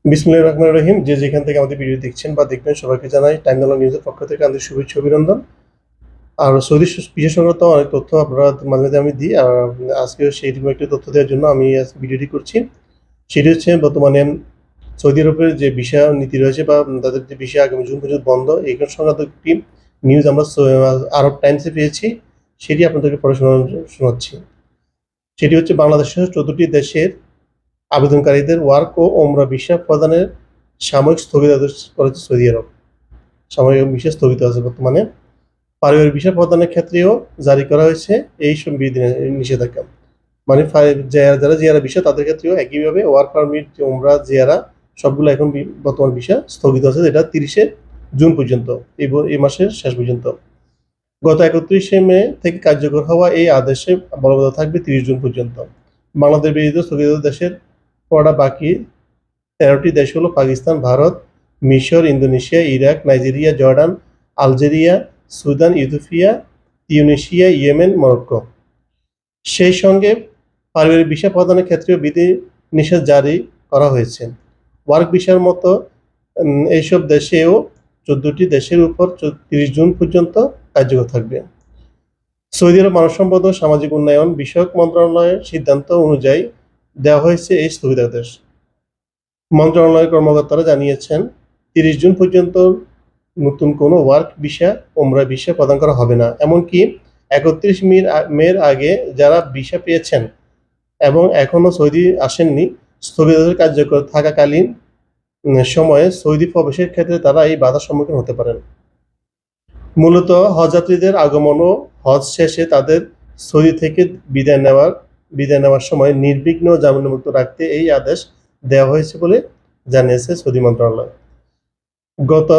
বিসমিল্লাহির রহমানির রহিম। যে যেখান থেকে আমাদের ভিডিও দেখছেন বা দেখবেন সবাইকে জানাই টাইম বাংলা নিউজের পক্ষ থেকে আন্তরিক শুভেচ্ছা অভিনন্দন। আর সৌদি বিষয় সংক্রান্ত অনেক তথ্য আপনারা মাঝে মাঝে আমি দিই। আর আজকে সেইরকম একটি তথ্য দেওয়ার জন্য আমি ভিডিওটি করছি। সেটি হচ্ছে বর্তমানে সৌদি আরবের যে ভিসা নীতি রয়েছে বা তাদের যে ভিসা আগামী জুন পর্যন্ত বন্ধ, এইখান সংক্রান্ত একটি নিউজ আমরা আরব টাইমসে পেয়েছি। সেটি আপনাদেরকে পড়ে শোনাচ্ছি। সেটি হচ্ছে বাংলাদেশের 14টি দেশের আবেদনকারীদের ওয়ার্ক ও ওমরা ভিসা প্রদানের সাময়িক স্থগিতাদেশ করেছে সৌদি আরব। সাময়িক ভিসা স্থগিত আছে বর্তমানে। পারিবারিক ভিসা প্রদানের ক্ষেত্রেও জারি করা হয়েছে এই সব নিষেধাজ্ঞা। মানে যারা জিয়ারা ভিসা তাদের ক্ষেত্রেও একইভাবে ওয়ার্ক পারমিট, ওমরা, জিয়ারা সবগুলো এখন বর্তমান ভিসা স্থগিত আছে, যেটা 30শে জুন পর্যন্ত, এই মাসের শেষ পর্যন্ত। গত 31শে মে থেকে কার্যকর হওয়া এই আদেশে বলবৎ থাকবে 30 জুন পর্যন্ত। বাংলাদেশ ব্যতীত স্থগিত দেশের পড়া বাকি 13টি দেশ হলো পাকিস্তান, ভারত, মিশর, Indonesia, Iraq, Nigeria, Jordan, Algeria, Sudan, Ethiopia, Tunisia, Yemen, Morocco. সেই সঙ্গে পারিবারিক ভিসা প্রদানের ক্ষেত্রেও বিধি নিষেধ জারি করা হয়েছে। ওয়ার্ক ভিসার মতো এইসব দেশেও 14টি দেশের উপর 30 জুন পর্যন্ত কার্যকর থাকবে। সৌদি আরব মানব সম্পদ ও সামাজিক উন্নয়ন বিষয়ক মন্ত্রণালয়ের সিদ্ধান্ত অনুযায়ী দেওয়া হয়েছে এই স্থগিতাদেশ। মন্ত্রণালয়ের কর্মকর্তারা জানিয়েছেন, 30 জুন পর্যন্ত নতুন কোনো ওয়ার্ক ভিসা, ওমরা ভিসা প্রদান করা হবে না। এমনকি 31 মের আগে যারা ভিসা পেয়েছেন এবং এখনও সৌদি আসেননি, স্থগিতাদেশ কার্যকর থাকাকালীন সময়ে সৌদি প্রবেশের ক্ষেত্রে তারা এই বাধার সম্মুখীন হতে পারেন। মূলত হজযাত্রীদের আগমন ও হজ শেষে তাদের সৌদি থেকে বিদায় নেওয়ার সময় নির্বিঘ্ন ও জামিনমুক্ত রাখতে এই আদেশ দেওয়া হয়েছে বলে জানিয়েছে সৌদি মন্ত্রণালয়। গত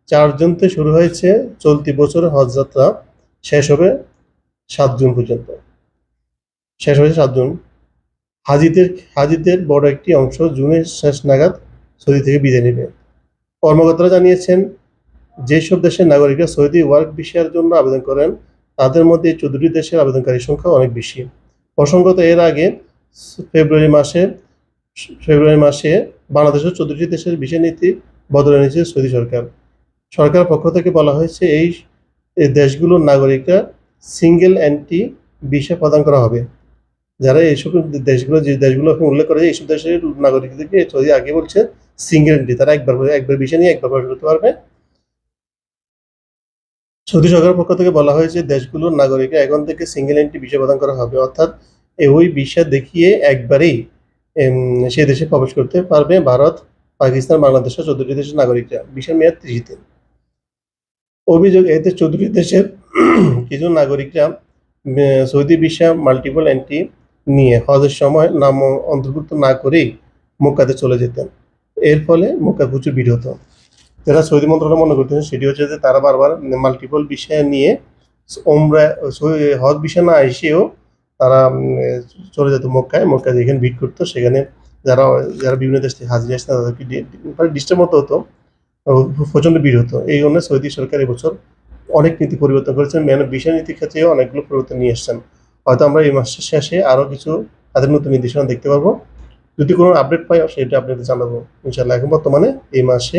4 জুন থেকে শুরু হয়েছে চলতি বছরের হজ যাত্রা, শেষ হবে 7 জুন পর্যন্ত। শেষ হয়েছে 7 জুন। হাজিদের বড় একটি অংশ জুনের শেষ নাগাদ সৌদি থেকে বিদায় নেবে। কর্মকর্তারা জানিয়েছেন, যেসব দেশের নাগরিকরা সৌদি ওয়ার্ক ভিসার জন্য আবেদন করেন তাদের মধ্যে 14টি দেশের আবেদনকারীর সংখ্যা অনেক বেশি। প্রসঙ্গত, এর আগে ফেব্রুয়ারি মাসে বাংলাদেশের 14টি দেশের ভিসা নীতি বদলে নিয়েছে সৌদি সরকার। সরকারের পক্ষ থেকে বলা হয়েছে, এই দেশগুলোর নাগরিকরা সিঙ্গেল এন্ট্রি ভিসা প্রদান করা হবে। যারা এইসব যে দেশগুলো উল্লেখ করে এইসব দেশের নাগরিকদেরকে সৌদি আগে বলছে সিঙ্গেল এন্ট্রি, তারা একবার ভিসা নিয়ে একবার প্রবেশ করতে পারবে। সৌদি সরকারের পক্ষ থেকে বলা হয়েছে, দেশগুলোর নাগরিকরা এখন থেকে সিঙ্গেল এন্ট্রি ভিসা প্রদান করা হবে, অর্থাৎ ওই ভিসা দেখিয়ে একবারেই সে দেশে প্রবেশ করতে পারবে ভারত, পাকিস্তান, বাংলাদেশ ও 14টি দেশের নাগরিকরা। ভিসার মেয়াদ 30 দিন। অভিযোগ, এতে 14টি দেশের কিছু নাগরিকরা সৌদি ভিসা মাল্টিপল এন্ট্রি নিয়ে হজের সময় নাম অন্তর্ভুক্ত না করেই মক্কাতে চলে যেতেন। এর ফলে মক্কা প্রচুর ভিড় হতো। যারা সৌদি মন্ত্রণালয় মনে করতেছেন সেটি হচ্ছে যে তারা বারবার মাল্টিপল বিষয় নিয়ে হজ বিষয় না এসেও তারা চলে যেত মক্কায় যেখানে ভিড় করতো, সেখানে যারা যারা বিভিন্ন দেশ থেকে হাজির আসতেন তাদেরকে ডিস্টার্ব মতো হতো, প্রচণ্ড ভিড় হতো। এই জন্য সৌদি সরকার এবছর অনেক নীতি পরিবর্তন করেছেন, বিষয় নীতির ক্ষেত্রেও অনেকগুলো পরিবর্তন নিয়ে এসছেন। হয়তো আমরা এই মাসের শেষে আরও কিছু তাদের নতুন নির্দেশনা দেখতে পারবো। যদি কোনো আপডেট পাই সেটা আপনাদের জানাবো ইনশাল্লাহ। এখন বর্তমানে এই মাসে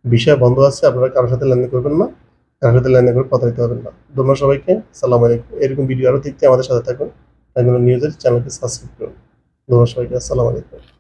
ভিসা বন্ধ আছে, আপনারা কারোর সাথে লেনদেন করবেন না, কারোর সাথে লেনদেন করে প্রতারিত হবেন না। ধন্যবাদ সবাইকে। সালাম আলাইকুম। এরকম ভিডিও আরও দেখতে আমাদের সাথে থাকুন, নিউজের চ্যানেলকে সাবস্ক্রাইব করুন। ধন্যবাদ সবাইকে। আসসালামু আলাইকুম।